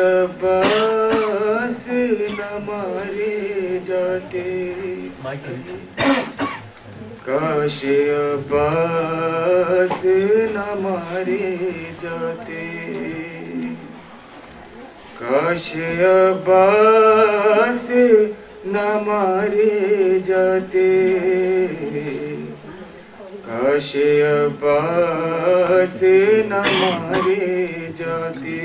عباس نہ مارے جاتے، کاش عباس نہ مارے جاتے، کاش عباس نہ مارے جاتے، کاش عباس نہ مارے جاتے،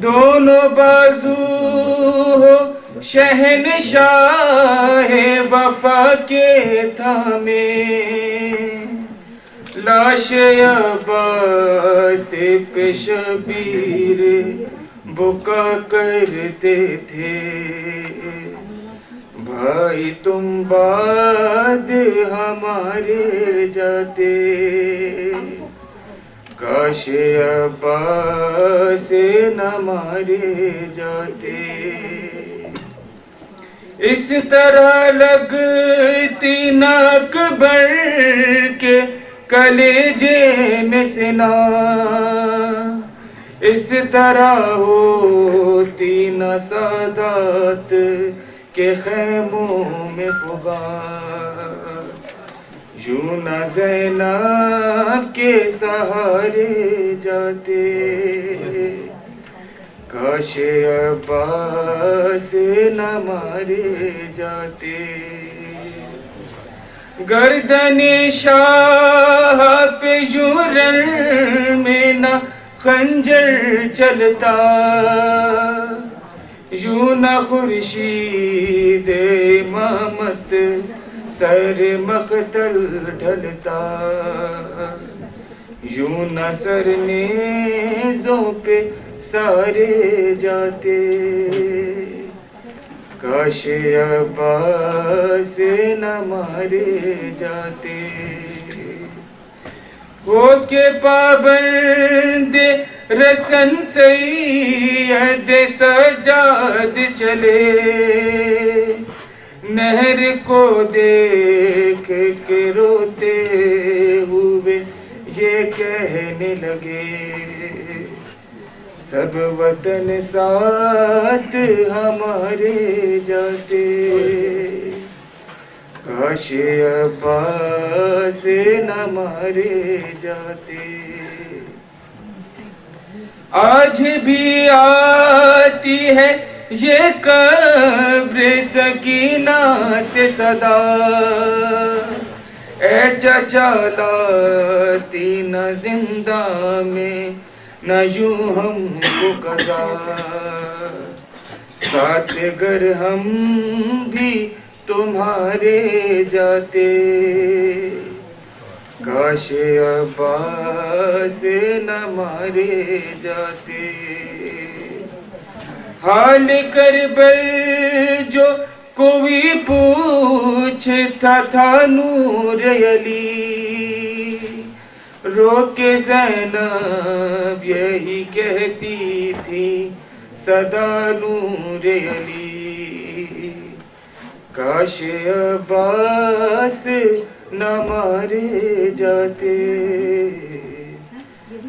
دونوں بازو ہو شہنشاہ وفا کے تھامے، لاش عباس پہ شبیر بکا کرتے تھے، بھائی تم بعد ہمارے جاتے، کاش عباس نہ مارے جاتے، اس طرح لگتی نہ اکبر کے کلیجے میں سنا، اس طرح ہوتی نہ سادات کے خیموں میں فغان، یوں نہ زینب کے سہارے جاتے، کاش عباس نہ مارے جاتے، گردن شاہ پہ یوں رن میں نہ خنجر چلتا، یوں نہ خورشید امامت سر مقتل ڈھلتا، یوں نہ سر نیزوں پہ سارے جاتے، کاش عباس نہ مارے جاتے، ہو کے پابند رسن سید سجاد چلے، نہر کو دیکھ کے روتے ہوئے یہ کہنے لگے، سب وطن ساتھ ہمارے جاتے، کاش عباس نہ مارے جاتے، آج بھی آتی ہے یہ قبر سکینہ سے صدا، اے چچا لاتی نہ زندہ میں نہ یوں ہم کو قضا، ساتھ گر ہم بھی تمہارے جاتے، کاش عباس نہ مارے جاتے، حال کربل جو کوئی پوچھتا تھا نور علی، رو کے زینب یہی کہتی تھی صدا نور علی، کاش عباس نہ مارے جاتے،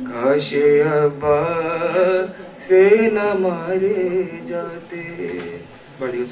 کاش عباس نہ مارے جاتے، بڑی